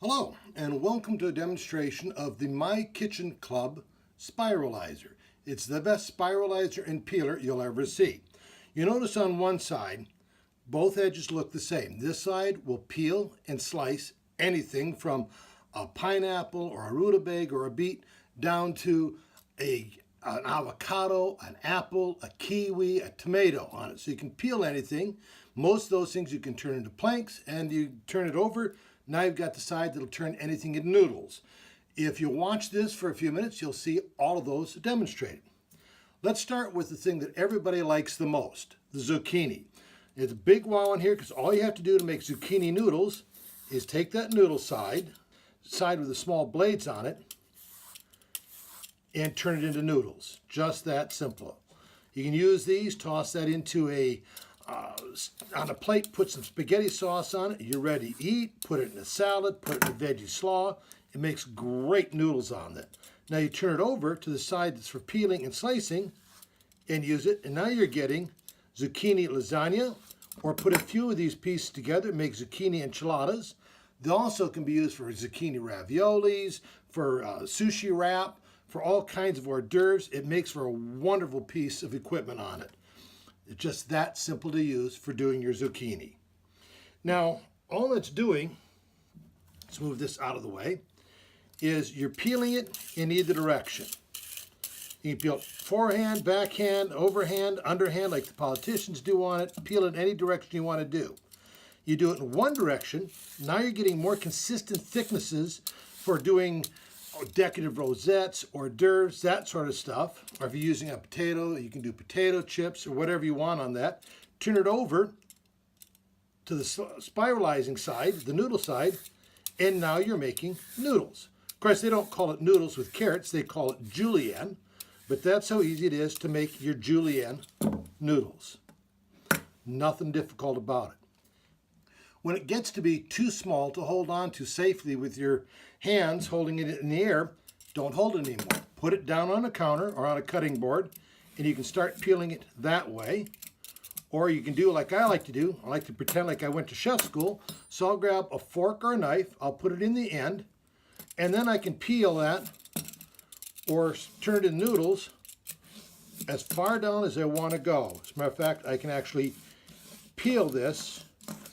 Hello, and welcome to a demonstration of the MyKitchen Club Spiralizer. It's the best spiralizer and peeler you'll ever see. You notice on one side, both edges look the same. This side will peel and slice anything from a pineapple or a rutabaga or a beet down to an avocado, an apple, a kiwi, a tomato on it. So you can peel anything. Most of those things you can turn into planks, and you turn it over. Now you've got the side that'll turn anything into noodles. If you watch this for a few minutes, you'll see all of those demonstrated. Let's start with the thing that everybody likes the most, the zucchini. It's a big wow in here because all you have to do to make zucchini noodles is take that noodle side with the small blades on it, and turn it into noodles. Just that simple. You can use these, toss that into on a plate, put some spaghetti sauce on it. You're ready to eat. Put it in a salad, put it in a veggie slaw. It makes great noodles on it. Now you turn it over to the side that's for peeling and slicing and use it. And now you're getting zucchini lasagna, or put a few of these pieces together, make zucchini enchiladas. They also can be used for zucchini raviolis, for sushi wrap, for all kinds of hors d'oeuvres. It makes for a wonderful piece of equipment on it. It's just that simple to use for doing your zucchini. Now, all it's doing, let's move this out of the way, is you're peeling it in either direction. You can peel it forehand, backhand, overhand, underhand, like the politicians do on it. Peel it in any direction you want to do. You do it in one direction. Now you're getting more consistent thicknesses for doing decorative rosettes, hors d'oeuvres, that sort of stuff. Or if you're using a potato, you can do potato chips or whatever you want on that. Turn it over to the spiralizing side, the noodle side, and now you're making noodles. Of course, they don't call it noodles with carrots, they call it julienne, but that's how easy it is to make your julienne noodles. Nothing difficult about it. When it gets to be too small to hold on to safely with your hands holding it in the air, don't hold it anymore. Put it down on a counter or on a cutting board, and you can start peeling it that way. Or you can do like I like to do. I like to pretend like I went to chef school. So I'll grab a fork or a knife, I'll put it in the end, and then I can peel that or turn it into noodles as far down as I want to go. As a matter of fact, I can actually peel this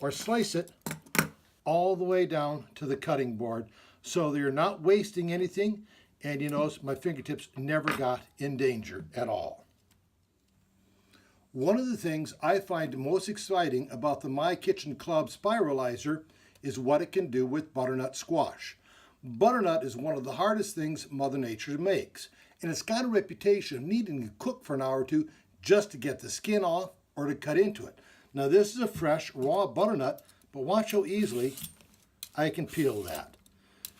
or slice it all the way down to the cutting board so that you're not wasting anything, and you notice my fingertips never got in danger at all. One of the things I find most exciting about the MyKitchen Club Spiralizer is what it can do with butternut squash. Butternut is one of the hardest things Mother Nature makes, and it's got a reputation of needing to cook for an hour or two just to get the skin off or to cut into it. Now this is a fresh, raw butternut, but watch how easily I can peel that.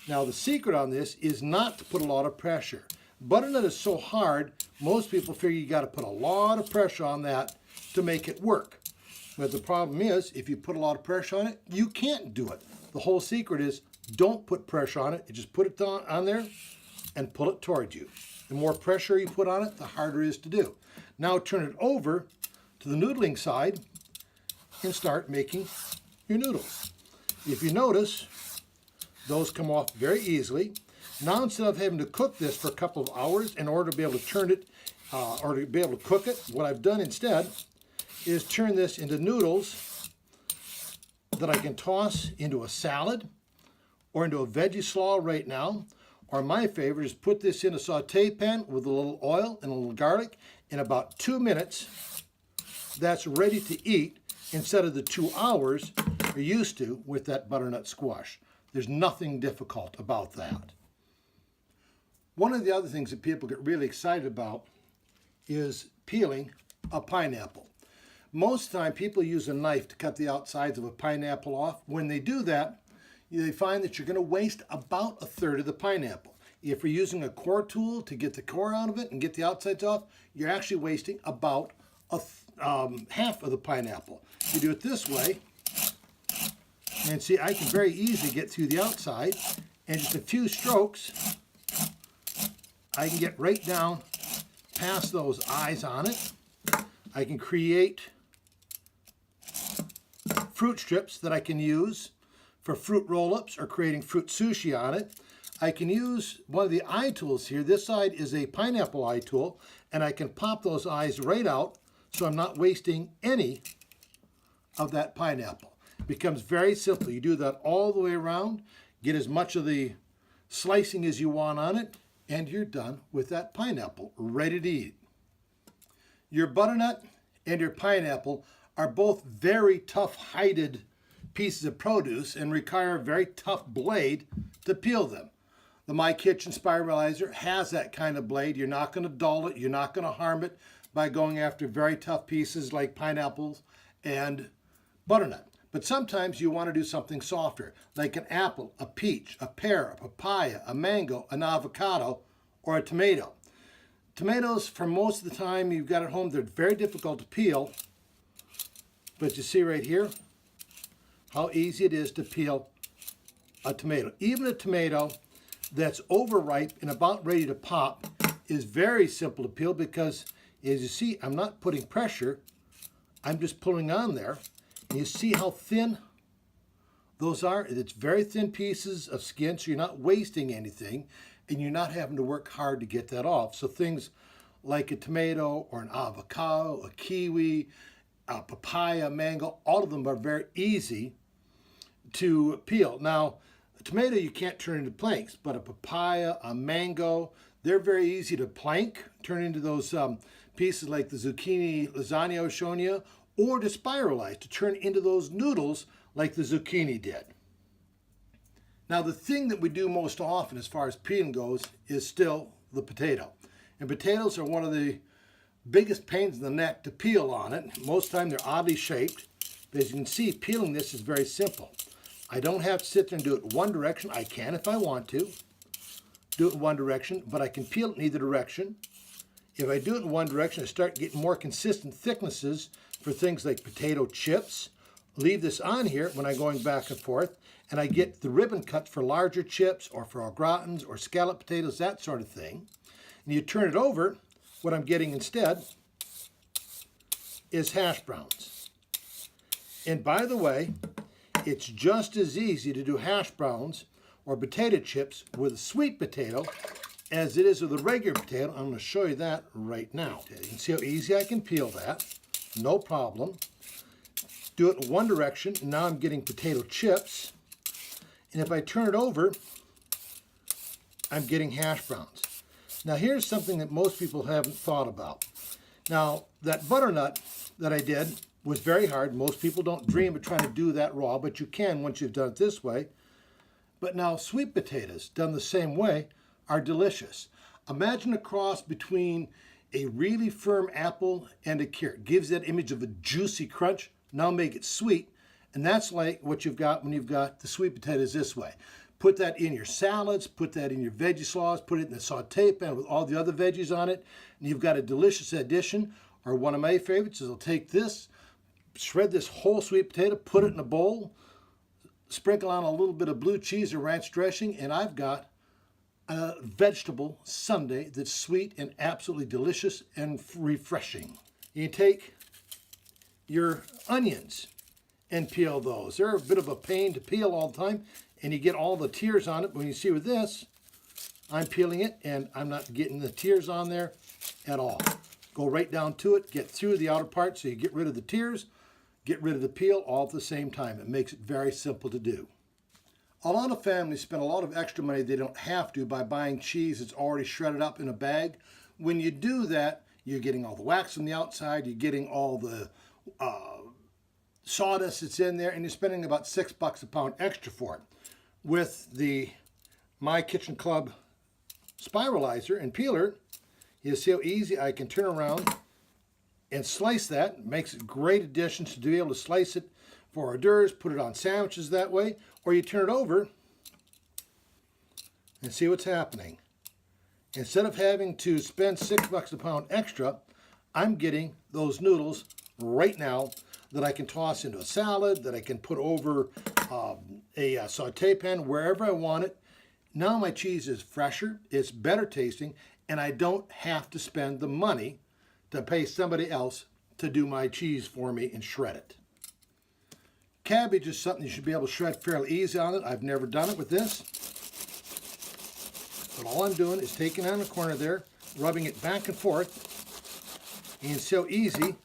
Now the secret on this is not to put a lot of pressure. Butternut is so hard, most people figure you got to put a lot of pressure on that to make it work. But the problem is, if you put a lot of pressure on it, you can't do it. The whole secret is don't put pressure on it. You just put it on there and pull it towards you. The more pressure you put on it, the harder it is to do. Now turn it over to the noodling side and start making your noodles. If you notice, those come off very easily. Now instead of having to cook this for a couple of hours in order to be able to turn it or to be able to cook it, what I've done instead is turn this into noodles that I can toss into a salad or into a veggie slaw right now. Or my favorite is put this in a saute pan with a little oil and a little garlic. In about 2 minutes, that's ready to eat instead of the 2 hours you're used to with that butternut squash. There's nothing difficult about that. One of the other things that people get really excited about is peeling a pineapple. Most of the time people use a knife to cut the outsides of a pineapple off. When they do that, they find that you're going to waste about 1/3 of the pineapple. If you're using a core tool to get the core out of it and get the outsides off, you're actually wasting about half of the pineapple. You do it this way, and see, I can very easily get through the outside, and just a few strokes, I can get right down past those eyes on it. I can create fruit strips that I can use for fruit roll-ups or creating fruit sushi on it. I can use one of the eye tools here. This side is a pineapple eye tool, and I can pop those eyes right out so I'm not wasting any of that pineapple. It becomes very simple. You do that all the way around, get as much of the slicing as you want on it, and you're done with that pineapple, ready to eat. Your butternut and your pineapple are both very tough-hided pieces of produce and require a very tough blade to peel them. The MyKitchen Spiralizer has that kind of blade. You're not going to dull it. You're not going to harm it by going after very tough pieces like pineapples and butternut. But sometimes you want to do something softer, like an apple, a peach, a pear, a papaya, a mango, an avocado, or a tomato. Tomatoes, for most of the time you've got at home, they're very difficult to peel. But you see right here how easy it is to peel a tomato. Even a tomato that's overripe and about ready to pop is very simple to peel because, as you see, I'm not putting pressure. I'm just pulling on there. And you see how thin those are? It's very thin pieces of skin, so you're not wasting anything, and you're not having to work hard to get that off. So things like a tomato or an avocado, a kiwi, a papaya, mango, all of them are very easy to peel. Now, a tomato you can't turn into planks, but a papaya, a mango, they're very easy to plank, turn into those pieces like the zucchini lasagna I was showing you, or to spiralize, to turn into those noodles like the zucchini did. Now, the thing that we do most often as far as peeling goes is still the potato. And potatoes are one of the biggest pains in the neck to peel on it. Most of the time they're oddly shaped. But as you can see, peeling this is very simple. I don't have to sit there and do it one direction. I can if I want to do it in one direction, but I can peel it in either direction. If I do it in one direction, I start getting more consistent thicknesses for things like potato chips. Leave this on here when I'm going back and forth, and I get the ribbon cut for larger chips or for au gratins or scallop potatoes, that sort of thing. And you turn it over, what I'm getting instead is hash browns. And by the way, it's just as easy to do hash browns or potato chips with a sweet potato as it is with a regular potato. I'm going to show you that right now. You can see how easy I can peel that. No problem. Do it in one direction. Now I'm getting potato chips. And if I turn it over, I'm getting hash browns. Now here's something that most people haven't thought about. Now that butternut that I did was very hard. Most people don't dream of trying to do that raw, but you can once you've done it this way. But now sweet potatoes done the same way are delicious. Imagine a cross between a really firm apple and a carrot. Gives that image of a juicy crunch. Now make it sweet. And that's like what you've got when you've got the sweet potatoes this way. Put that in your salads, put that in your veggie sauce, put it in the saute pan with all the other veggies on it, and you've got a delicious addition. Or one of my favorites is I'll take this, shred this whole sweet potato, put it in a bowl, sprinkle on a little bit of blue cheese or ranch dressing, and I've got a vegetable sundae that's sweet and absolutely delicious and refreshing. You take your onions and peel those. They're a bit of a pain to peel all the time, and you get all the tears on it. When you see with this, I'm peeling it, and I'm not getting the tears on there at all. Go right down to it, get through the outer part so you get rid of the tears, get rid of the peel all at the same time. It makes it very simple to do. A lot of families spend a lot of extra money they don't have to by buying cheese that's already shredded up in a bag. When you do that, you're getting all the wax on the outside, you're getting all the sawdust that's in there, and you're spending about $6 a pound extra for it. With the MyKitchen Club Spiralizer and peeler, you see how easy I can turn around and slice that. It makes it great additions to be able to slice it for hors d'oeuvres, put it on sandwiches that way, or you turn it over and see what's happening. Instead of having to spend $6 a pound extra, I'm getting those noodles right now that I can toss into a salad, that I can put over a saute pan, wherever I want it. Now my cheese is fresher, it's better tasting, and I don't have to spend the money to pay somebody else to do my cheese for me and shred it. Cabbage is something you should be able to shred fairly easy on it. I've never done it with this. But all I'm doing is taking on the corner there, rubbing it back and forth. And it's so easy,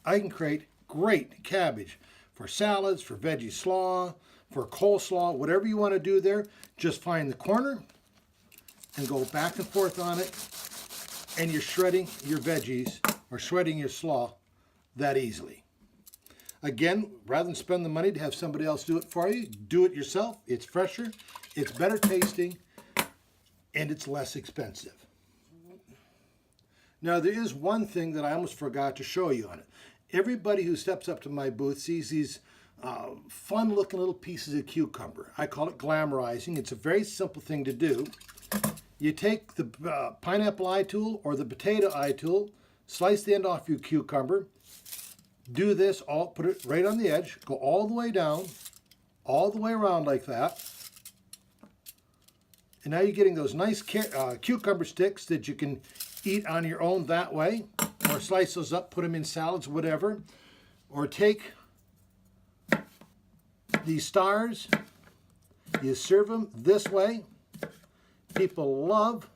I can create great cabbage for salads, for veggie slaw, for coleslaw, whatever you want to do there. Just find the corner and go back and forth on it, and you're shredding your veggies or shredding your slaw that easily. Again, rather than spend the money to have somebody else do it for you, do it yourself. It's fresher, it's better tasting, and it's less expensive. Now, there is one thing that I almost forgot to show you on it. Everybody who steps up to my booth sees these fun-looking little pieces of cucumber. I call it glamorizing. It's a very simple thing to do. You take the pineapple eye tool or the potato eye tool, slice the end off your cucumber, do this, put it right on the edge, go all the way down, all the way around like that. And now you're getting those nice cucumber sticks that you can eat on your own that way, or slice those up, put them in salads, whatever. Or take these stars, you serve them this way. People love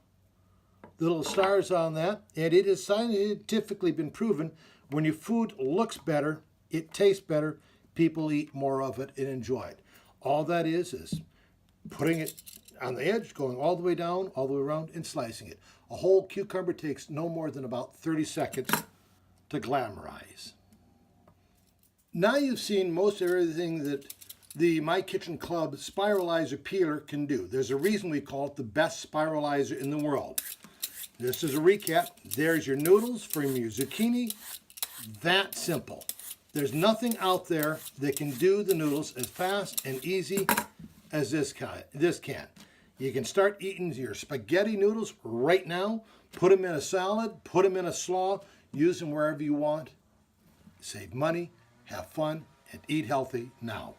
the little stars on that, and it has scientifically been proven when your food looks better, it tastes better, people eat more of it and enjoy it. All that is putting it on the edge, going all the way down, all the way around, and slicing it. A whole cucumber takes no more than about 30 seconds to glamorize. Now you've seen most everything that the MyKitchen Club Spiralizer peeler can do. There's a reason we call it the best spiralizer in the world. This is a recap. There's your noodles from your zucchini. That simple. There's nothing out there that can do the noodles as fast and easy as this can. You can start eating your spaghetti noodles right now. Put them in a salad, put them in a slaw, use them wherever you want. Save money, have fun, and eat healthy now.